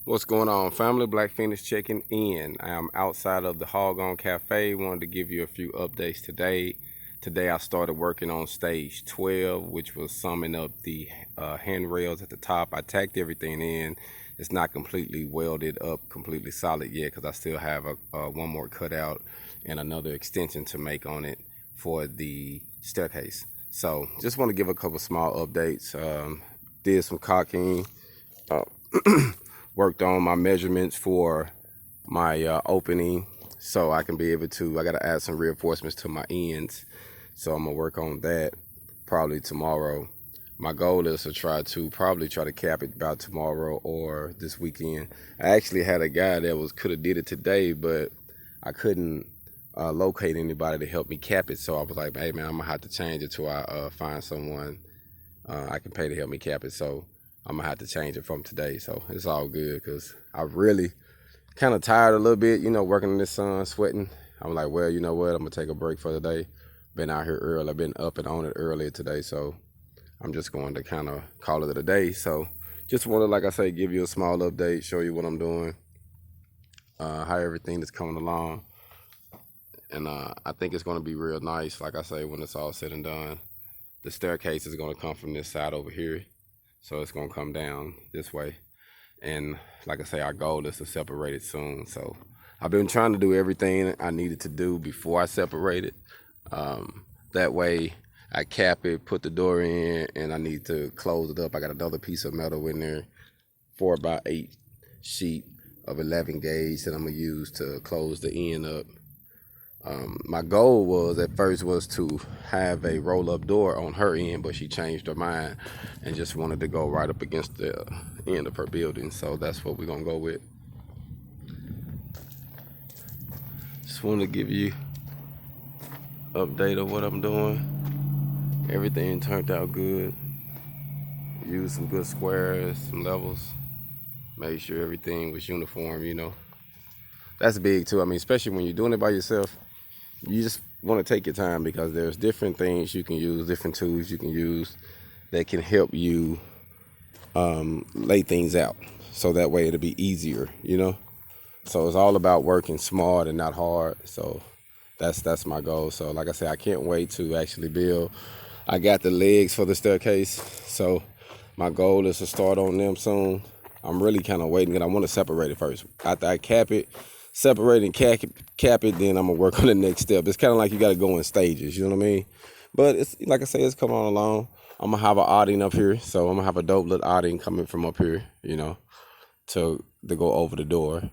What's going on, family? Black Feniks checking in. I am outside of the HogOn Cafe. Wanted to give you a few updates today. Today I started working on stage 12, which was summing up the handrails at the top. I tacked everything in. It's not completely welded up, completely solid yet, because I still have one more cutout and another extension to make on it for the staircase. So just want to give a couple small updates. Did some caulking. Worked on my measurements for my opening so I can be able to, I got to add some reinforcements to my ends. So I'm going to work on that probably tomorrow. My goal is to probably try to cap it by tomorrow or this weekend. I actually had a guy that could have did it today, but I couldn't locate anybody to help me cap it. So I was like, hey man, I'm going to have to change it till I find someone I can pay to help me cap it. So I'm gonna have to change it from today, so it's all good because I really kind of tired a little bit, working in the sun, sweating. I'm like, well, you know what? I'm gonna take a break for the day. Been out here early. I've been up and on it earlier today, so I'm just going to kind of call it a day. So just want to, like I say, give you a small update, show you what I'm doing, how everything is coming along, and I think it's gonna be real nice. Like I say, when it's all said and done, the staircase is gonna come from this side over here. So it's gonna come down this way. And like I say, our goal is to separate it soon. So I've been trying to do everything I needed to do before I separate it. That way I cap it, put the door in, and I need to close it up. I got another piece of metal in there, 4x8 sheet of 11 gauge that I'm gonna use to close the end up. My goal was at first was to have a roll-up door on her end, but she changed her mind and just wanted to go right up against the end of her building. So that's what we're gonna go with. Just want to give you an update of what I'm doing. Everything turned out good. Used some good squares, some levels. Made sure everything was uniform, That's big too. I mean, especially when you're doing it by yourself. You just want to take your time because there's different things you can use, different tools you can use that can help you lay things out. So that way it'll be easier, So it's all about working smart and not hard. So that's my goal. So like I said, I can't wait to actually build. I got the legs for the staircase. So my goal is to start on them soon. I'm really kind of waiting, and I want to separate it first. After I cap it, separate and cap it, then I'm gonna work on the next step. It's kind of like you got to go in stages, you know what I mean? But it's like I say, it's coming on along. I'm gonna have an awning up here, so I'm gonna have a dope little awning coming from up here, to go over the door.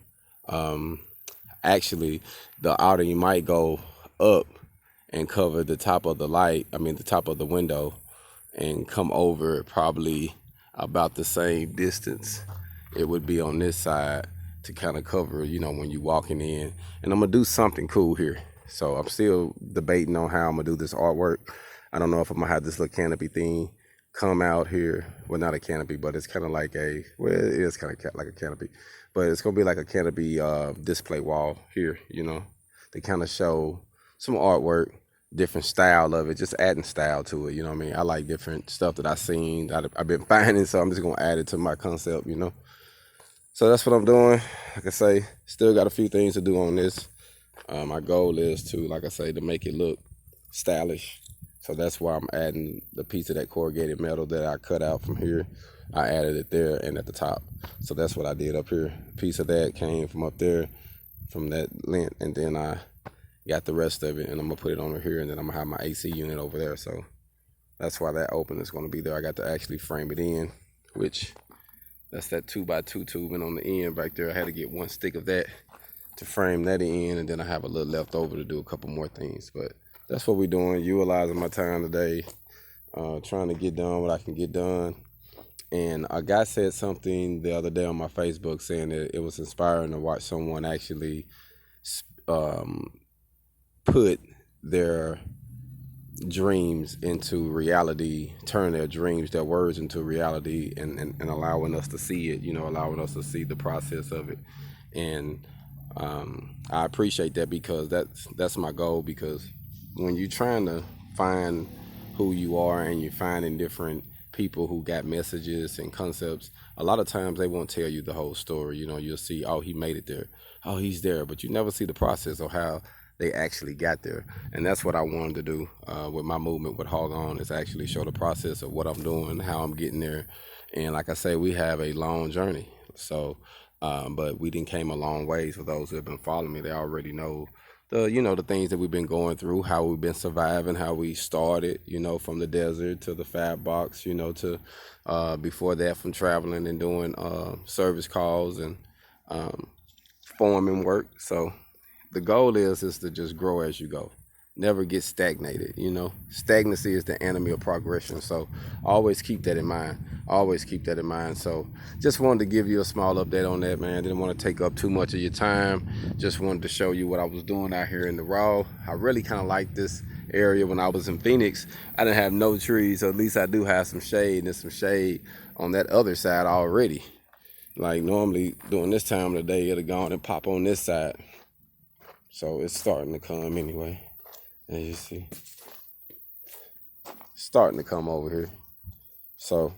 Actually, the awning might go up and cover the top of the top of the window, and come over probably about the same distance it would be on this side to kind of cover, when you walking in. And I'm gonna do something cool here. So I'm still debating on how I'm gonna do this artwork. I don't know if I'm gonna have this little canopy thing come out here. Well, not a canopy, but it's kind of like it is kind of like a canopy, but it's gonna be like a canopy display wall here, to kind of show some artwork, different style of it, just adding style to it, you know what I mean? I like different stuff that I've seen, that I've been finding, so I'm just gonna add it to my concept, So that's what I'm doing. Like I say, still got a few things to do on this. My goal is to, like I say, to make it look stylish. So that's why I'm adding the piece of that corrugated metal that I cut out from here. I added it there and at the top. So that's what I did up here. A piece of that came from up there, from that length, and then I got the rest of it, and I'm gonna put it over here, and then I'm gonna have my AC unit over there. So that's why that open is gonna be there. I got to actually frame it in, which that's that 2x2 tubing on the end right there. I had to get one stick of that to frame that in, and then I have a little left over to do a couple more things. But that's what we're doing, utilizing my time today, trying to get done what I can get done. And a guy said something the other day on my Facebook saying that it was inspiring to watch someone actually put their dreams into reality, turn their dreams, their words into reality, and allowing us to see it, allowing us to see the process of it. And I appreciate that, because that's my goal. Because when you're trying to find who you are and you're finding different people who got messages and concepts, a lot of times they won't tell you the whole story. You know, you'll see, oh, he made it there, oh, he's there, but you never see the process of how they actually got there. And that's what I wanted to do with my movement with HogOn, is actually show the process of what I'm doing, how I'm getting there. And like I say, we have a long journey. So, but we didn't came a long ways. For those who have been following me, they already know the things that we've been going through, how we've been surviving, how we started, from the desert to the fab box, to before that, from traveling and doing service calls and foreman work. So the goal is to just grow as you go. Never get stagnated. Stagnancy is the enemy of progression. So always keep that in mind. Always keep that in mind. So just wanted to give you a small update on that, man. Didn't want to take up too much of your time. Just wanted to show you what I was doing out here in the raw. I really kind of like this area. When I was in Phoenix, I didn't have no trees. So at least I do have some shade, and some shade on that other side already. Like normally during this time of the day, it'll go on and pop on this side. So it's starting to come anyway. As you see, starting to come over here. So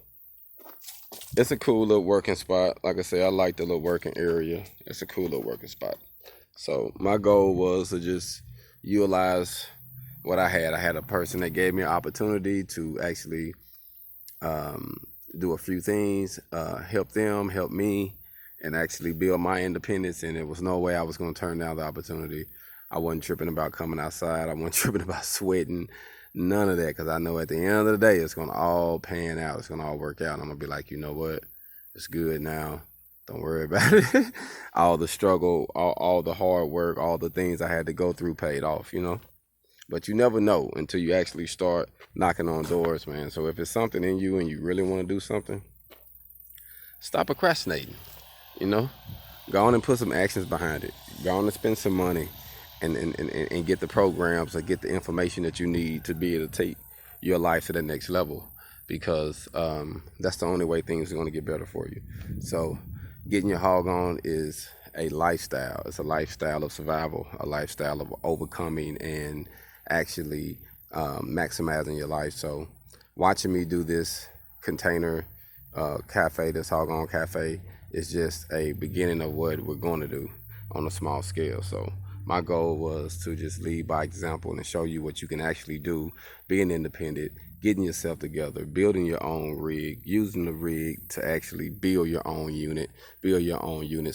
it's a cool little working spot. Like I say, I like the little working area. It's a cool little working spot. So my goal was to just utilize what I had. I had a person that gave me an opportunity to actually do a few things, help them, help me, and actually build my independence. And there was no way I was going to turn down the opportunity. I wasn't tripping about coming outside. I wasn't tripping about sweating, none of that, because I know at the end of the day, it's going to all pan out. It's going to all work out. I'm going to be like, you know what? It's good now. Don't worry about it. All the struggle, all the hard work, all the things I had to go through paid off, But you never know until you actually start knocking on doors, man. So if it's something in you and you really want to do something, stop procrastinating, Go on and put some actions behind it. Go on and spend some money. And get the programs or get the information that you need to be able to take your life to the next level, because that's the only way things are going to get better for you. So getting your hog on is a lifestyle. It's a lifestyle of survival, a lifestyle of overcoming and actually maximizing your life. So watching me do this container cafe, this HogOn cafe, is just a beginning of what we're going to do on a small scale. So my goal was to just lead by example and show you what you can actually do, being independent, getting yourself together, building your own rig, using the rig to actually build your own unit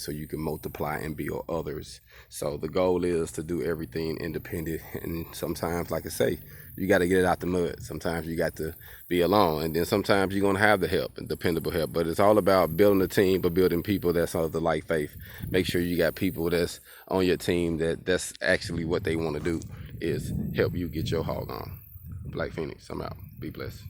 so you can multiply and build others. So the goal is to do everything independent. And sometimes, like I say, you got to get it out the mud. Sometimes you got to be alone, and then sometimes you're going to have the help and dependable help. But it's all about building a team, but building people that's of the like faith. Make sure you got people that's on your team that's actually what they want to do, is help you get your hog on. Black Feniks, I'm out. Be blessed.